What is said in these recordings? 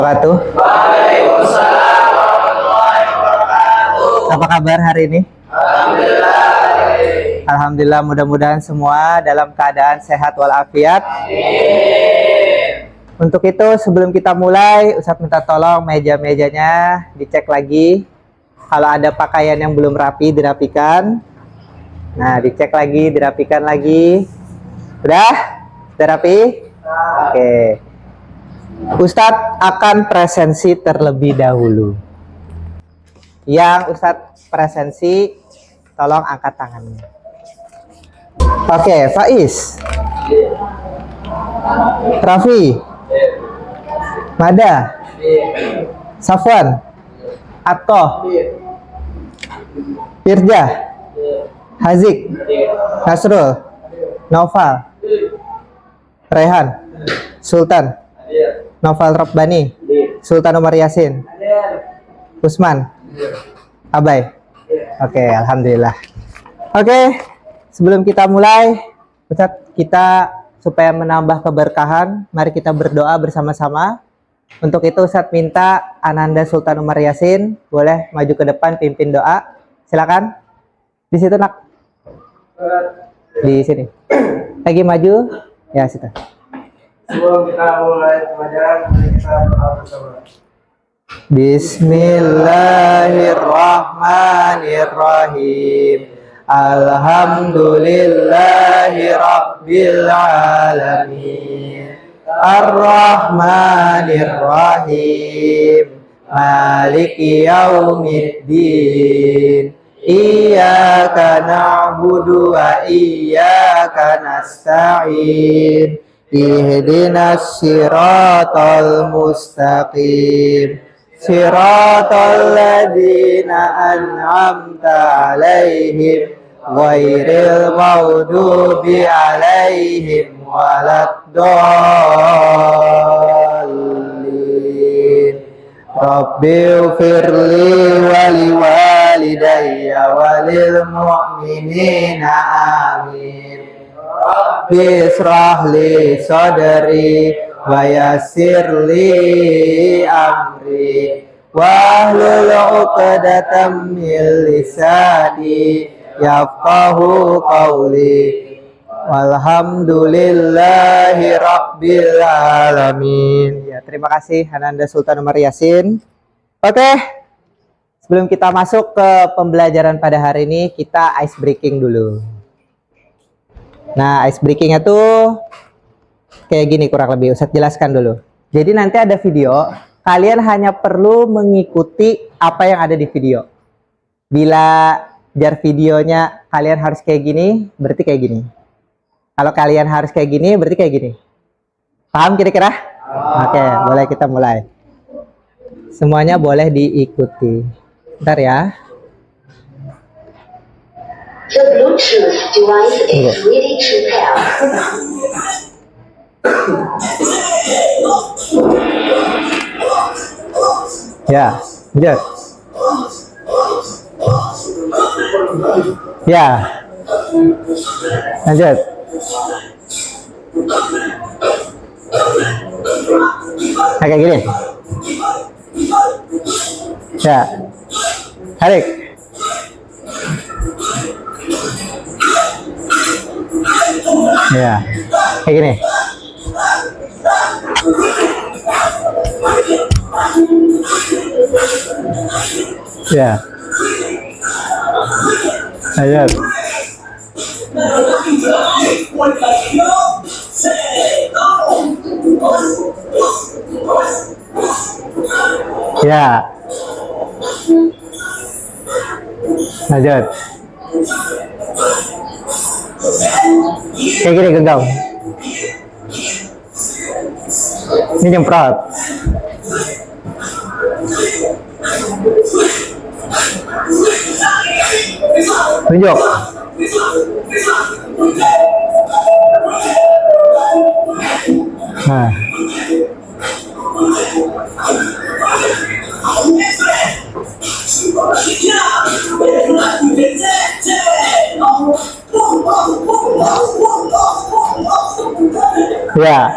Waalaikumsalam warahmatullahi wabarakatuh. Apa kabar hari ini? Alhamdulillah. Alhamdulillah, mudah-mudahan semua dalam keadaan sehat walafiat. Amin. Untuk itu sebelum kita mulai, Ustadz minta tolong meja-mejanya dicek lagi. Kalau ada pakaian yang belum rapi, dirapikan. Nah, dicek lagi, dirapikan lagi. Udah? Sudah rapi? Oke. Ustadz akan presensi terlebih dahulu. Yang Ustadz presensi, tolong angkat tangannya. Oke, Faiz, Raffi, Mada, Safwan, Atto, Firja, Hazik, Nasrul, Noval, Rehan, Sultan, Noval Rabbani, Sultan Umar Yasin, Usman, Abai. Oke, alhamdulillah. Oke, sebelum kita mulai, Ustadz, kita supaya menambah keberkahan, mari kita berdoa bersama-sama. Untuk itu Ustadz minta Ananda Sultan Umar Yasin boleh maju ke depan pimpin doa. Silakan. Di situ, Nak. Di sini. Lagi maju. Ya, situ. Sebelum kita mulai pelajaran, mari kita berdoa bersama. Bismillahirrahmanirrahim. Alhamdulillahi rabbil alamin. Ar-Rahmanir-Rahim. Maliki yaumiddin. Iyyaka na'budu wa iyyaka nasta'in. Ihdinas siratal mustaqim. Siratal ladzina an'amta 'alaihim ghairil maghdubi 'alaihim waladdallin. Rabbighfirli wa liwalidayya wa lil mu'minina amin. Rabbi israh li sadri wa yassir li amri wahlul 'uqdatam min lisani yafqahu qawli. Walhamdulillahi rabbil alamin. Ya, terima kasih Ananda Sultan Umar Yasin. Oke. Sebelum kita masuk ke pembelajaran pada hari ini, kita ice breaking dulu. Nah, ice breakingnya tuh kayak gini kurang lebih. Ustadz jelaskan dulu. Jadi nanti ada video, kalian hanya perlu mengikuti apa yang ada di video. Bila jar videonya kalian harus kayak gini, berarti kayak gini. Kalau kalian harus kayak gini, berarti kayak gini. Paham kira-kira? Oke, boleh kita mulai. Semuanya boleh diikuti. Bentar ya. The Bluetooth device is ready to pair. Ya, lanjut. Ya, lanjut. Nah, kayak gini. Ya, tarik. Ya, kayak gini. Ya, lanjut. Ya, lanjut. Kayak gini genggam. Ini nyemprot. Tunjuk. Nah. Ya.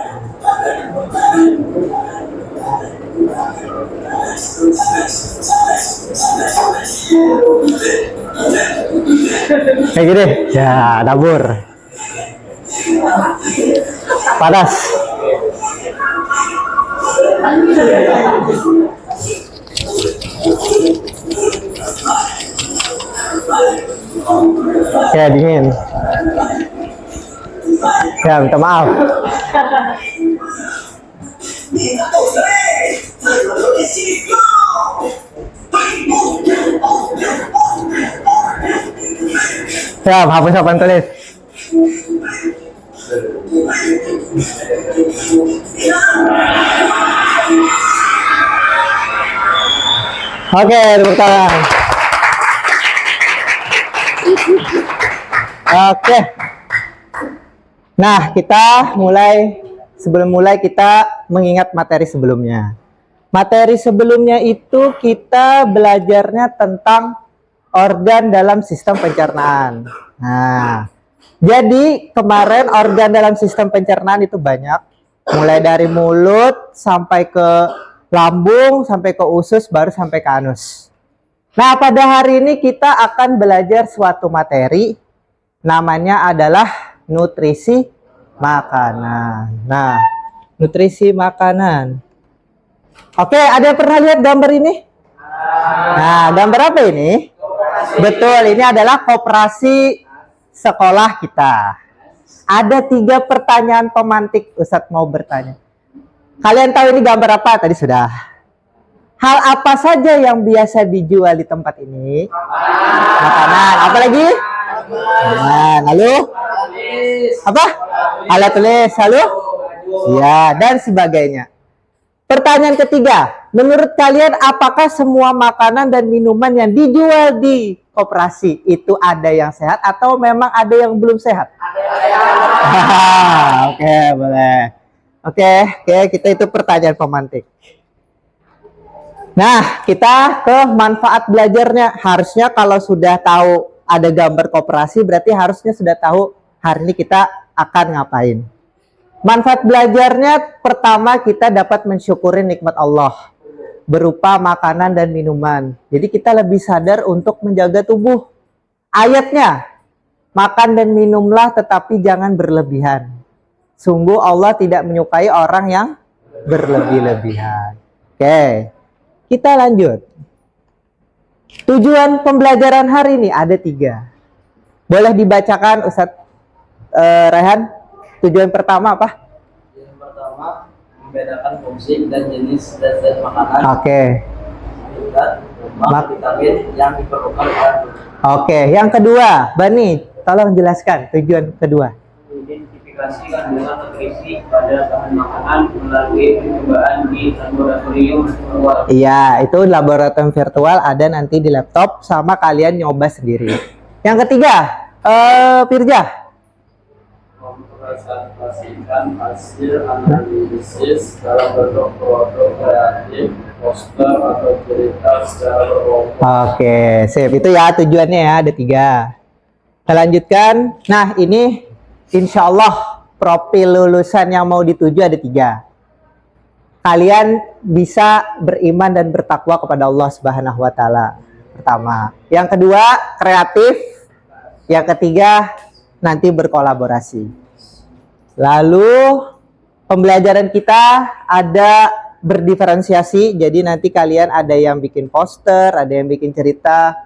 Kayak gini. Ya, dapur. Panas. Ya, dingin. Ya, minta maaf. Ya, hapus papan tulis. Oke, tepuk tangan. Oke. Nah, sebelum mulai kita mengingat materi sebelumnya. Materi sebelumnya itu kita belajarnya tentang organ dalam sistem pencernaan. Nah, jadi kemarin organ dalam sistem pencernaan itu banyak. Mulai dari mulut sampai ke lambung, sampai ke usus, baru sampai ke anus. Nah, pada hari ini kita akan belajar suatu materi. Namanya adalah nutrisi makanan. Nah, nutrisi makanan. Oke, ada yang pernah lihat gambar ini? Nah, gambar apa ini? Betul, ini adalah koperasi sekolah kita. Ada 3 pertanyaan pemantik. Ustadz mau bertanya. Kalian tahu ini gambar apa? Tadi sudah. Hal apa saja yang biasa dijual di tempat ini? Makanan. Apa lagi? Nah, lalu? Apa? Alat tulis. Lalu? Ya, dan sebagainya. Pertanyaan ketiga, menurut kalian apakah semua makanan dan minuman yang dijual di koperasi itu ada yang sehat atau memang ada yang belum sehat? Oke, boleh. Oke, kita itu pertanyaan pemantik. Nah, kita ke manfaat belajarnya. Harusnya kalau sudah tahu ada gambar koperasi, berarti harusnya sudah tahu hari ini kita akan ngapain. Manfaat belajarnya pertama kita dapat mensyukuri nikmat Allah berupa makanan dan minuman. Jadi kita lebih sadar untuk menjaga tubuh. Ayatnya, makan dan minumlah tetapi jangan berlebihan. Sungguh Allah tidak menyukai orang yang berlebih-lebihan. Oke, kita lanjut. Tujuan pembelajaran hari ini ada 3. Boleh dibacakan Ustadz Rehan? Tujuan pertama apa? Yang pertama, membedakan fungsi dan jenis zat-zat makanan. Oke. Dan vitamin yang diperlukan oleh tubuh. Oke, yang kedua, Bani, tolong jelaskan tujuan kedua. Identifikasi kandungan nutrisi pada bahan makanan melalui percobaan di laboratorium virtual. Iya, itu laboratorium virtual ada nanti di laptop sama kalian nyoba sendiri. Yang ketiga, Firja. Mempresentasikan hasil analisis dalam bentuk produk kreatif, poster atau cerita secara berkelompok. Oke, sip. Itu ya tujuannya ya, ada 3. Kita lanjutkan. Nah, ini insya Allah profil lulusan yang mau dituju ada 3. Kalian bisa beriman dan bertakwa kepada Allah Subhanahu wa Ta'ala. Pertama. Yang kedua, kreatif. Yang ketiga, nanti berkolaborasi. Lalu pembelajaran kita ada berdiferensiasi. Jadi nanti kalian ada yang bikin poster, ada yang bikin cerita.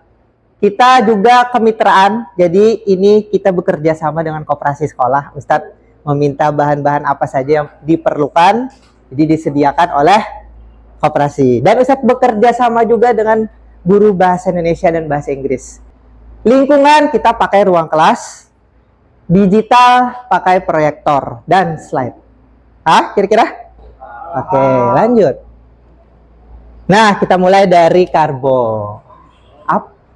Kita juga kemitraan. Jadi ini kita bekerja sama dengan koperasi sekolah. Ustadz meminta bahan-bahan apa saja yang diperlukan. Jadi disediakan oleh koperasi. Dan Ustadz bekerja sama juga dengan guru bahasa Indonesia dan bahasa Inggris. Lingkungan kita pakai ruang kelas. Digital pakai proyektor dan slide. Kira-kira? Oke, lanjut. Nah, kita mulai dari karbo.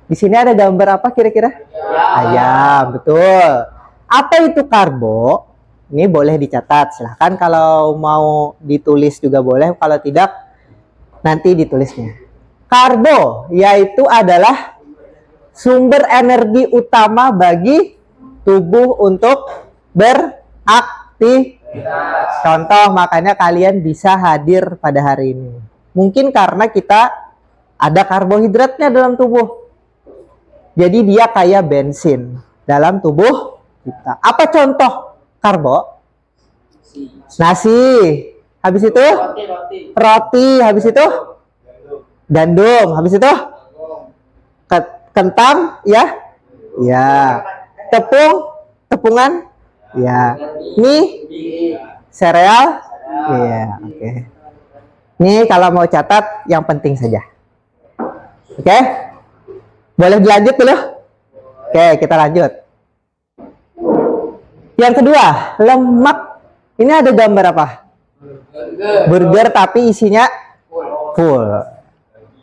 Di sini ada gambar apa kira-kira? Ayam, betul. Apa itu karbo? Ini boleh dicatat. Silahkan kalau mau ditulis juga boleh. Kalau tidak, nanti ditulisnya. Karbo, yaitu adalah sumber energi utama bagi tubuh untuk beraktivitas. Contoh, makanya kalian bisa hadir pada hari ini. Mungkin karena kita ada karbohidratnya dalam tubuh. Jadi dia kayak bensin dalam tubuh kita. Apa contoh karbo? Nasi. Habis itu roti. Habis itu gandum. Habis itu kentang, ya. Ya. Tepungan, ya. Mie, sereal, ya. Oke. Ini kalau mau catat yang penting saja. Oke. Boleh dilanjut dulu? Oke, kita lanjut. Yang kedua, lemak. Ini ada gambar apa? Burger tapi isinya full.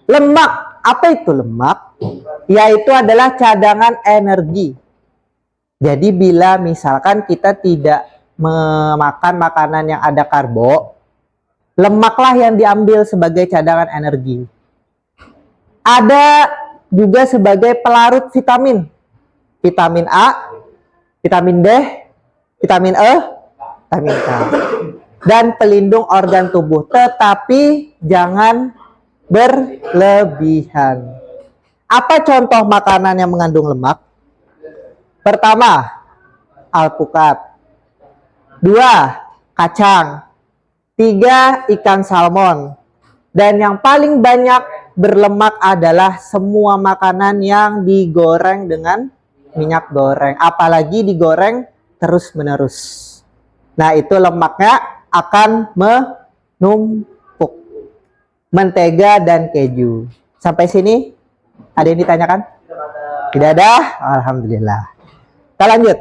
Lemak. Apa itu lemak? Yaitu adalah cadangan energi. Jadi bila misalkan kita tidak memakan makanan yang ada karbo, lemaklah yang diambil sebagai cadangan energi. Ada juga sebagai pelarut vitamin. Vitamin A, vitamin D, vitamin E, vitamin K. Dan pelindung organ tubuh. Tetapi jangan berlebihan. Apa contoh makanan yang mengandung lemak? Pertama, alpukat. 2, kacang. 3, ikan salmon. Dan yang paling banyak berlemak adalah semua makanan yang digoreng dengan minyak goreng. Apalagi digoreng terus-menerus. Nah, itu lemaknya akan menumpuk. Mentega dan keju. Sampai sini ada yang ditanyakan? Tidak ada? Alhamdulillah. Kita lanjut.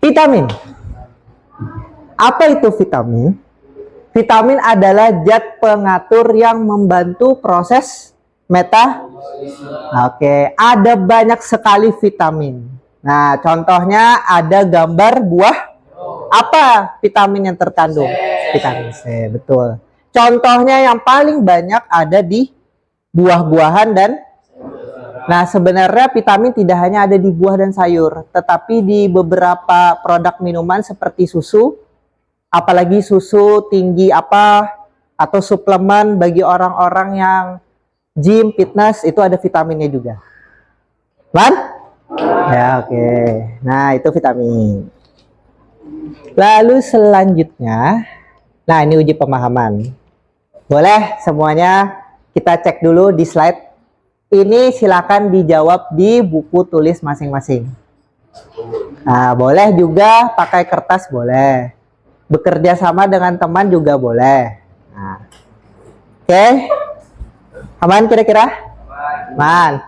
Vitamin. Apa itu vitamin? Vitamin adalah zat pengatur yang membantu proses Oke, ada banyak sekali vitamin. Nah, contohnya ada gambar buah. Apa vitamin yang terkandung? Vitamin C, betul. Contohnya yang paling banyak ada di buah-buahan dan sebenarnya vitamin tidak hanya ada di buah dan sayur, tetapi di beberapa produk minuman seperti susu, apalagi susu tinggi atau suplemen bagi orang-orang yang gym, fitness, itu ada vitaminnya juga. Ya, oke. Nah, itu vitamin. Lalu selanjutnya, ini uji pemahaman. Boleh semuanya kita cek dulu di slide. Ini silakan dijawab di buku tulis masing-masing. Nah, boleh juga pakai kertas, boleh. Bekerja sama dengan teman juga boleh. Nah. Oke. Aman kira-kira? Aman.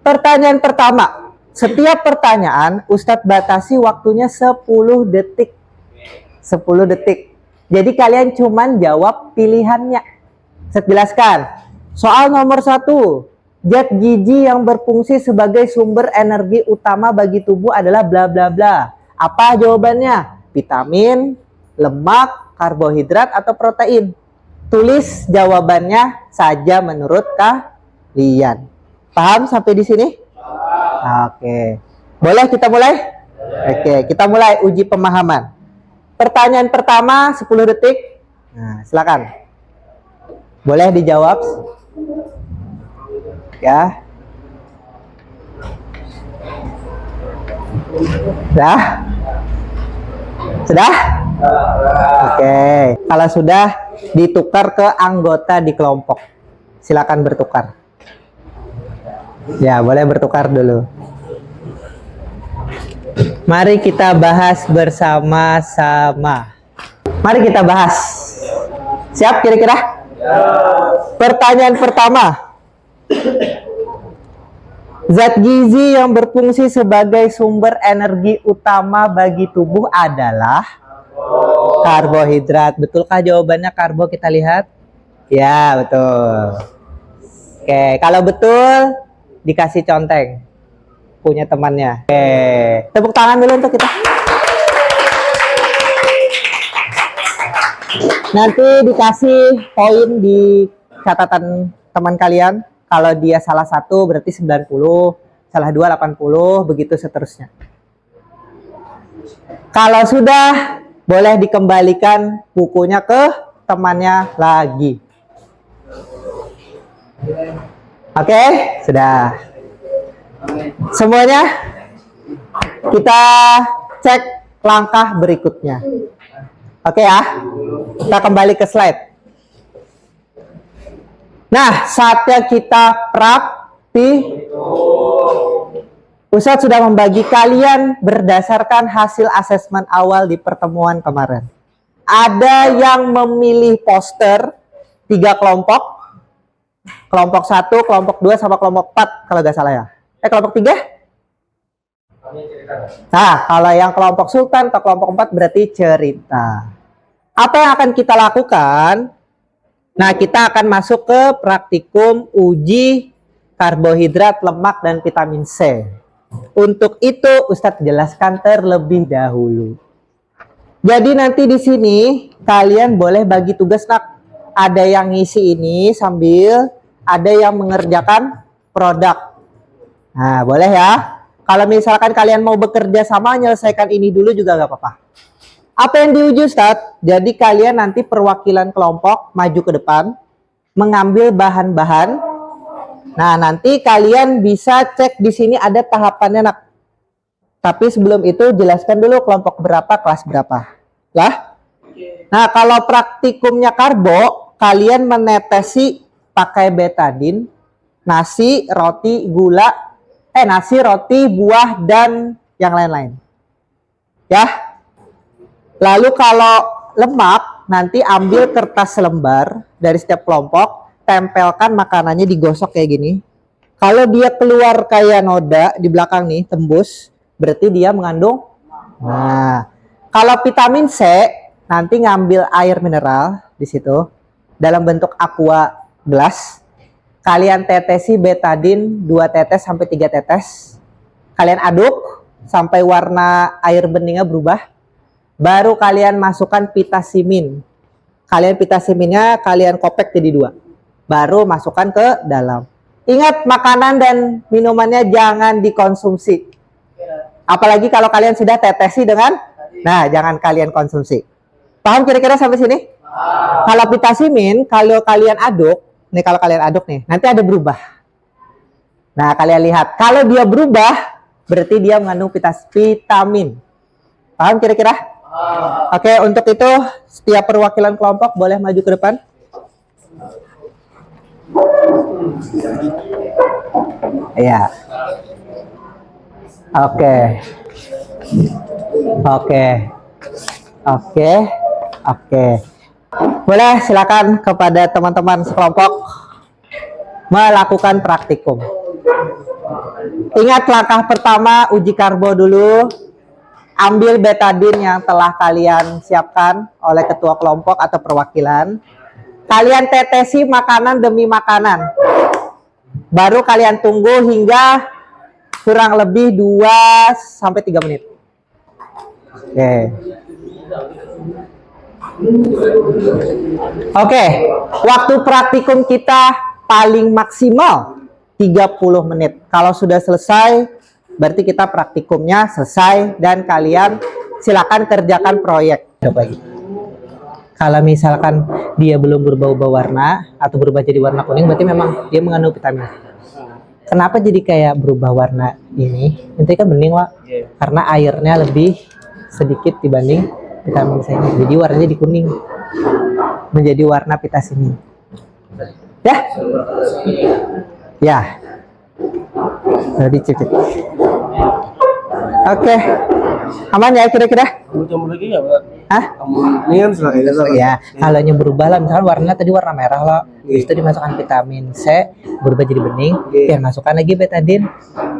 Pertanyaan pertama. Setiap pertanyaan Ustadz batasi waktunya 10 detik. 10 detik. Jadi kalian cuman jawab pilihannya. Saya jelaskan. Soal nomor 1. Zat gizi yang berfungsi sebagai sumber energi utama bagi tubuh adalah bla bla bla. Apa jawabannya? Vitamin, lemak, karbohidrat, atau protein? Tulis jawabannya saja menurut kalian. Paham sampai di sini? Oke. Boleh kita mulai? Oke, kita mulai uji pemahaman. Pertanyaan pertama 10 detik. Nah, silakan. Boleh dijawab? Ya. Sudah? Sudah? Oke. Kalau sudah, ditukar ke anggota di kelompok. Silakan bertukar. Ya, boleh bertukar dulu. Mari kita bahas bersama-sama. Mari kita bahas. Siap kira-kira? Pertanyaan pertama. Zat gizi yang berfungsi sebagai sumber energi utama bagi tubuh adalah karbohidrat. Betulkah jawabannya karbo? Kita lihat. Ya, betul. Oke, kalau betul dikasih conteng. Punya temannya. Oke, tepuk tangan dulu untuk kita. Nanti dikasih poin di catatan teman kalian. Kalau dia salah 1 berarti 90, salah 2 80, begitu seterusnya. Kalau sudah, boleh dikembalikan bukunya ke temannya lagi. Oke, sudah. Semuanya kita cek langkah berikutnya. Oke ya, kita kembali ke slide. Nah, saatnya kita Ustadz sudah membagi kalian berdasarkan hasil asesmen awal di pertemuan kemarin. Ada yang memilih poster 3 kelompok. Kelompok 1, kelompok 2, sama kelompok 4 kalau nggak salah ya. Kelompok 3? Nah, kalau yang kelompok Sultan atau kelompok 4 berarti cerita. Apa yang akan kita lakukan? Nah, kita akan masuk ke praktikum uji karbohidrat, lemak, dan vitamin C. Untuk itu, Ustadz jelaskan terlebih dahulu. Jadi nanti di sini kalian boleh bagi tugas, nak. Ada yang ngisi ini sambil ada yang mengerjakan produk. Nah, boleh ya. Kalau misalkan kalian mau bekerja sama, menyelesaikan ini dulu juga gak apa-apa. Apa yang diuji, Ustadz? Jadi kalian nanti perwakilan kelompok maju ke depan, mengambil bahan-bahan. Nah, nanti kalian bisa cek di sini ada tahapannya, nak. Tapi sebelum itu jelaskan dulu kelompok berapa, kelas berapa. Lah? Nah, kalau praktikumnya karbo, kalian menetesi pakai betadin, nasi, roti, nasi, roti, buah, dan yang lain-lain. Ya. Lalu kalau lemak, nanti ambil kertas selembar dari setiap kelompok, tempelkan makanannya, digosok kayak gini. Kalau dia keluar kayak noda di belakang nih, tembus, berarti dia mengandung. Nah, kalau vitamin C, nanti ngambil air mineral di situ dalam bentuk aqua gelas. Kalian tetesi betadin 2 tetes sampai 3 tetes. Kalian aduk sampai warna air beningnya berubah. Baru kalian masukkan pitasimin. Pitasiminnya kalian kopek jadi 2. Baru masukkan ke dalam. Ingat, makanan dan minumannya jangan dikonsumsi. Apalagi kalau kalian sudah tetesi dengan, nah jangan kalian konsumsi. Paham kira-kira sampai sini? Kalau pitasimin, kalau kalian aduk nih, nanti ada berubah. Nah, kalian lihat, kalau dia berubah, berarti dia mengandung vitamin. Paham kira-kira? Oke, untuk itu setiap perwakilan kelompok boleh maju ke depan. Ya. Oke. Boleh, silakan kepada teman-teman sekelompok melakukan praktikum. Ingat, langkah pertama uji karbo dulu. Ambil betadin yang telah kalian siapkan oleh ketua kelompok atau perwakilan. Kalian tetesi makanan demi makanan. Baru kalian tunggu hingga kurang lebih 2-3 menit. Oke, waktu praktikum kita paling maksimal 30 menit. Kalau sudah selesai, berarti kita praktikumnya selesai dan kalian silakan kerjakan proyek. Coba gitu. Kalau misalkan dia belum berubah-ubah warna atau berubah jadi warna kuning, berarti memang dia mengandung vitamin. Kenapa jadi kayak berubah warna ini? Intinya kan bening, Wak. Karena airnya lebih sedikit dibanding vitamin C ini. Jadi warnanya di kuning. Menjadi warna pitasimin. Ya? Ya. Jadi cicit. Oke. Aman ya kira-kira? Campur lagi ya, Pak? Hah? Ini kan sudah Ya, kalau yang berubah lah, misalkan warnanya tadi warna merah loh, itu dimasukkan vitamin C, berubah jadi bening, dan masukkan lagi betadin.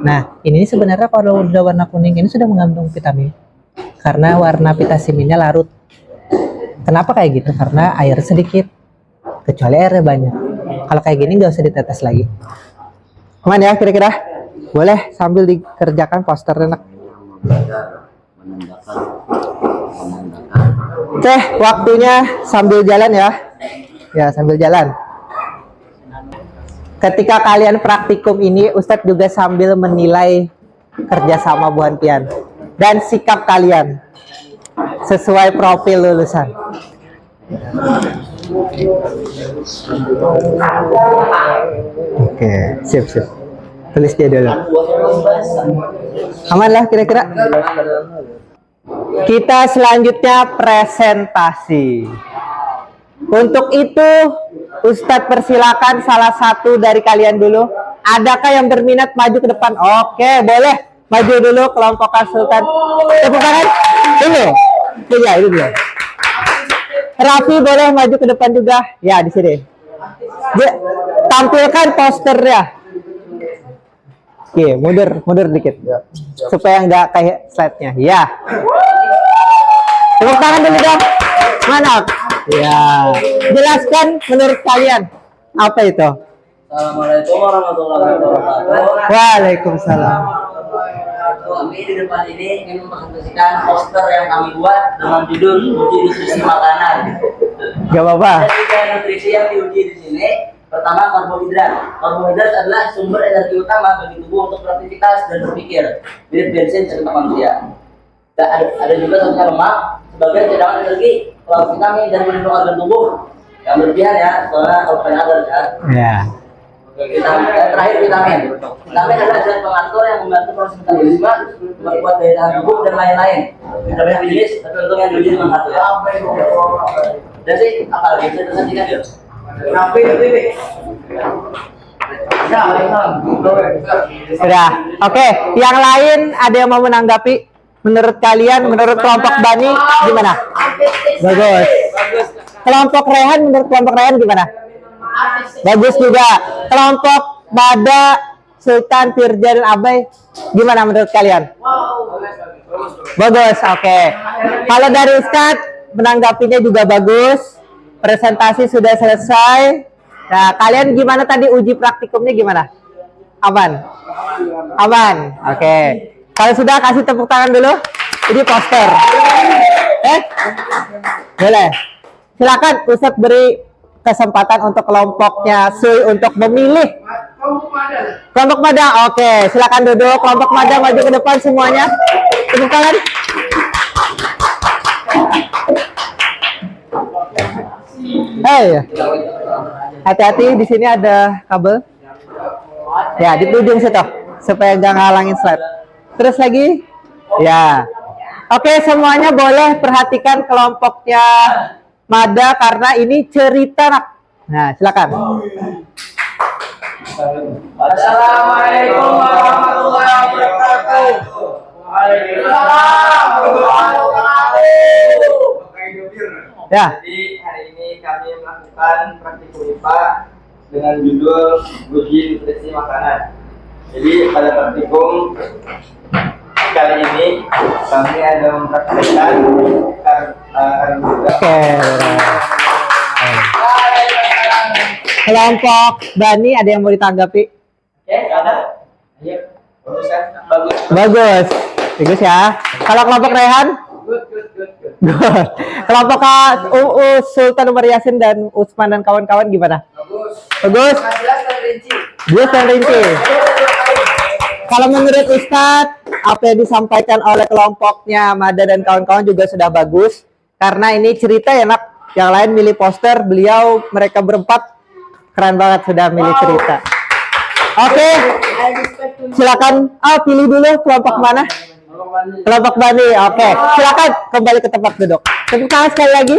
Nah, ini sebenarnya kalau udah warna kuning ini sudah mengandung vitamin, karena warna pitasiminnya larut. Kenapa kayak gitu? Karena air sedikit, kecuali airnya banyak. Kalau kayak gini nggak usah ditetes lagi. Aman ya kira-kira? Boleh sambil dikerjakan posternya, nak. Oke, waktunya sambil jalan ya. Ya, sambil jalan. Ketika kalian praktikum ini, Ustadz juga sambil menilai kerjasama Bu Hantian dan sikap kalian sesuai profil lulusan. Oke, sip. Tulis dia dulu. Aman lah kira-kira. Kita selanjutnya presentasi. Untuk itu, Ustadz persilakan salah satu dari kalian dulu. Adakah yang berminat maju ke depan? Oke, boleh. Maju dulu kelompok Sultan. Tepuk tangan. Dulu. Ya, itu dulu. Raffi boleh maju ke depan juga. Ya, di sini. Dia, tampilkan posternya. Oke, mundur dikit. Supaya nggak kayak slide-nya. Ya. Tepuk tangan dulu dong. Mana? Ya. Jelaskan menurut kalian apa itu? Assalamualaikum warahmatullahi wabarakatuh. Waalaikumsalam. Kami di depan ini ingin mempresentasikan poster yang kami buat dengan judul uji nutrisi makanan. Gak apa-apa. Ada 3 nutrisi yang diuji di sini. Pertama, karbohidrat. Karbohidrat adalah sumber energi utama bagi tubuh untuk beraktivitas dan berpikir, mirip bensin serta manusia. Dan ada juga satunya lemak sebagai cadangan energi, pelapis vitamin dan melindungi organ tubuh yang berlebihan ya, soalnya kalau banyak ada kan. Ya. Terakhir vitamin. Vitamin adalah zat pengatur yang membantu proses metabolisme, memperkuat daya tahan tubuh dan lain-lain. Ada banyak jenis, tapi untuk yang diuji cuma satu ya. Dan sih, apa lagi bisa disajikan ya? Sudah. Oke, yang lain ada yang mau menanggapi? Menurut kalian, menurut kelompok Bani gimana? Bagus. Kelompok Rehan, menurut kelompok Rehan gimana? Bagus juga. Kelompok Bada, Sultan, Firja, dan Abai gimana menurut kalian? Bagus, oke. Kalau dari Ustadz, menanggapinya juga bagus. Presentasi sudah selesai. Nah, kalian gimana tadi uji praktikumnya gimana? Aman? Oke. Kalau sudah, kasih tepuk tangan dulu. Ini poster. Boleh. Silakan Ustadz beri kesempatan untuk kelompoknya Sui untuk memilih. Kelompok Mada. Oke, silakan duduk. Kelompok Mada maju ke depan semuanya. Tepuk tangan. Hati-hati di sini ada kabel. Ya, di ujung situ supaya nggak ngalangin slide. Terus lagi. Ya. Oke, semuanya boleh perhatikan kelompoknya Mada karena ini cerita. Nah, silakan. Assalamualaikum warahmatullahi wabarakatuh. Waalaikumsalam warahmatullahi wabarakatuh. Ya. Jadi hari ini kami melakukan praktikum IPA dengan judul uji nutrisi makanan. Jadi pada praktikum kali ini kami ada mempraktikkan Oke. Kelompok Bani ada yang mau ditanggapi? Ada? Ayo. Bagus ya. Kalau kelompok Rehan? Good. Kelompok Sultan Umar Yasin dan Usman dan kawan-kawan gimana? Bagus. Jelas dan rinci. Kalau menurut Ustadz, apa yang disampaikan oleh kelompoknya Mada dan kawan-kawan juga sudah bagus. Karena ini cerita ya nak. Yang lain milih poster, mereka berempat keren banget sudah milih cerita. Oke, silakan. Pilih dulu kelompok mana? Kelompok Bani. Oke, silakan kembali ke tempat duduk. Tepuk tangan sekali lagi.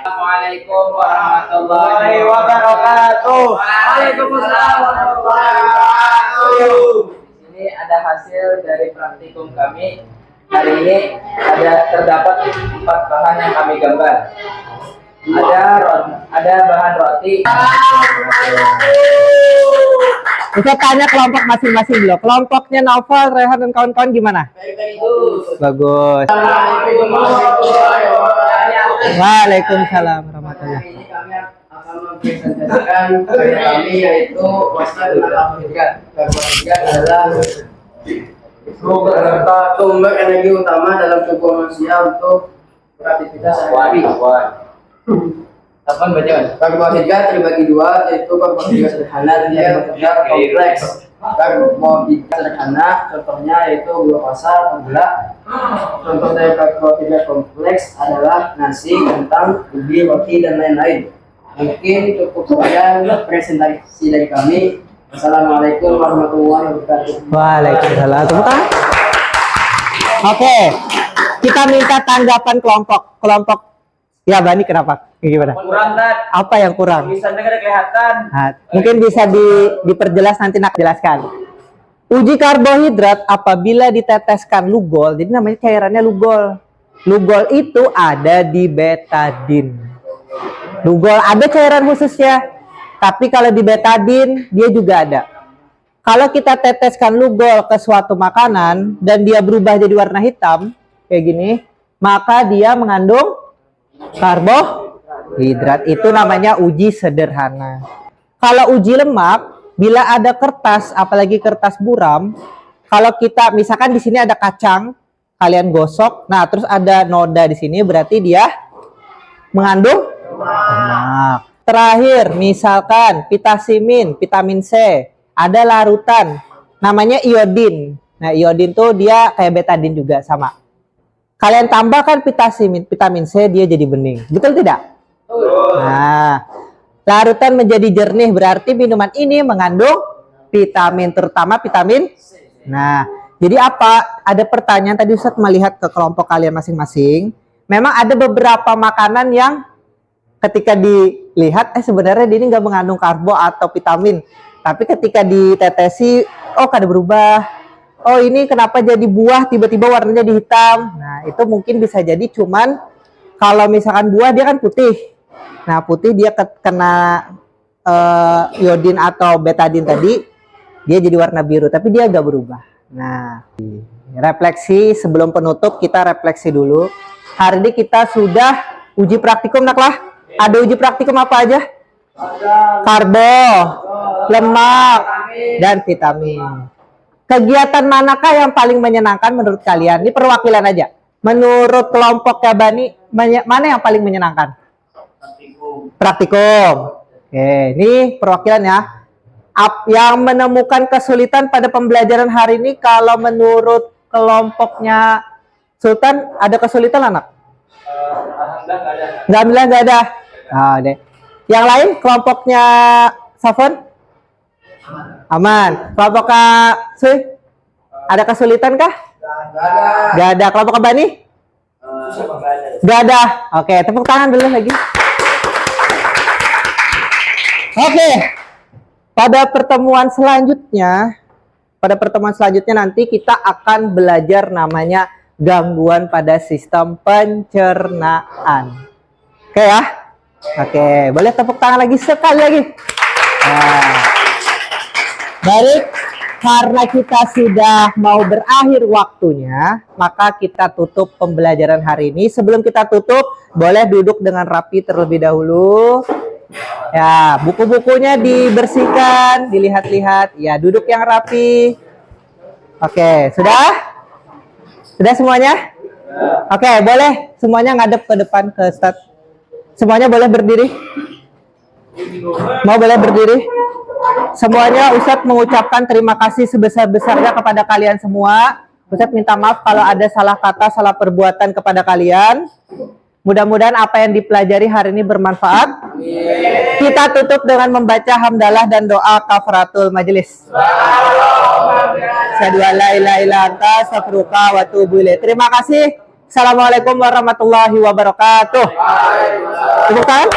Assalamualaikum warahmatullahi wabarakatuh. Waalaikumsalam warahmatullahi wabarakatuh. Di sini ada hasil dari praktikum kami. Hari ini terdapat 4 bahan yang kami gambar. Ada bahan roti. Kita tanya kelompok masing-masing dulu. Kelompoknya Naufal, Rehan dan kawan-kawan gimana? Bagus. Waalaikumsalam warahmatullahi wabarakatuh. Ini kami akan mempresentasikan karya kami yaitu poster karbohidrat. Karbohidrat adalah sumber energi utama dalam tubuh manusia untuk beraktivitas sehari-hari. Kapan baca? Karbohidrat terbagi 2, yaitu karbohidrat sederhana dan karbohidrat kompleks. Karbohidrat sederhana contohnya yaitu glukosa, gula. Contoh dari karbohidrat kompleks adalah nasi, kentang, ubi, roti, dan lain-lain. Mungkin cukup sekian presentasi dari kami. Assalamualaikum warahmatullahi wabarakatuh. Waalaikumsalam. Tepuk tangan. Oke, kita minta tanggapan kelompok. Ya, Bani kenapa? Gimana? Kurang kan? Apa yang kurang? Tulisannya kan kelihatan. Nah, mungkin bisa diperjelas nanti nak jelaskan. Uji karbohidrat apabila diteteskan lugol, jadi namanya cairannya lugol. Lugol itu ada di betadin. Lugol ada cairan khususnya, tapi kalau di betadin dia juga ada. Kalau kita teteskan lugol ke suatu makanan dan dia berubah jadi warna hitam kayak gini, maka dia mengandung karbohidrat. Itu namanya uji sederhana. Kalau uji lemak, bila ada kertas, apalagi kertas buram, kalau kita misalkan di sini ada kacang, kalian gosok, nah terus ada noda di sini, berarti dia mengandung lemak. Terakhir, misalkan vitamin C, ada larutan, namanya iodin. Nah, iodin tuh dia kayak betadin juga sama. Kalian tambahkan vitamin C, dia jadi bening. Betul tidak? Nah, larutan menjadi jernih, berarti minuman ini mengandung vitamin, terutama vitamin. Nah, jadi apa? Ada pertanyaan tadi Ustaz melihat ke kelompok kalian masing-masing. Memang ada beberapa makanan yang ketika dilihat, sebenarnya ini nggak mengandung karbo atau vitamin. Tapi ketika ditetesi, oh kada berubah. Oh ini kenapa jadi buah tiba-tiba warnanya jadi hitam. Nah itu mungkin bisa jadi cuman kalau misalkan buah dia kan putih. Nah putih dia kena iodin atau betadin tadi, dia jadi warna biru. Tapi dia agak berubah. Nah refleksi sebelum penutup kita refleksi dulu. Hari ini kita sudah uji praktikum nak lah. Ada uji praktikum apa aja? Karbo, lemak, dan vitamin. Kegiatan manakah yang paling menyenangkan menurut kalian? Ini perwakilan aja. Menurut kelompok Bani, mana yang paling menyenangkan? Praktikum. Oke, ini perwakilan ya. Yang menemukan kesulitan pada pembelajaran hari ini, kalau menurut kelompoknya Sultan, ada kesulitan anak? Alhamdulillah nggak ada. Nah, deh. Yang lain kelompoknya Safon? Aman. Kelompok Kak Sui? Ada kesulitan kah? Gak ada. Kelompok Kak Bani? Gak ada. Oke, tepuk tangan dulu lagi. Oke. Pada pertemuan selanjutnya nanti kita akan belajar namanya gangguan pada sistem pencernaan. Oke ya? Oke, boleh tepuk tangan lagi sekali lagi. Nah. Baik, karena kita sudah mau berakhir waktunya, maka kita tutup pembelajaran hari ini. Sebelum kita tutup, boleh duduk dengan rapi terlebih dahulu. Ya, buku-bukunya dibersihkan, dilihat-lihat. Ya, duduk yang rapi. Oke, sudah? Sudah semuanya? Oke, boleh semuanya ngadep ke depan ke Ustadz. Semuanya boleh berdiri? Mau boleh berdiri? Semuanya Ustadz mengucapkan terima kasih sebesar-besarnya kepada kalian semua. Ustadz minta maaf kalau ada salah kata, salah perbuatan kepada kalian. Mudah-mudahan apa yang dipelajari hari ini bermanfaat. Kita tutup dengan membaca hamdalah dan doa kafaratul majelis. Terima kasih. Assalamualaikum warahmatullahi wabarakatuh. Tepuk tangan.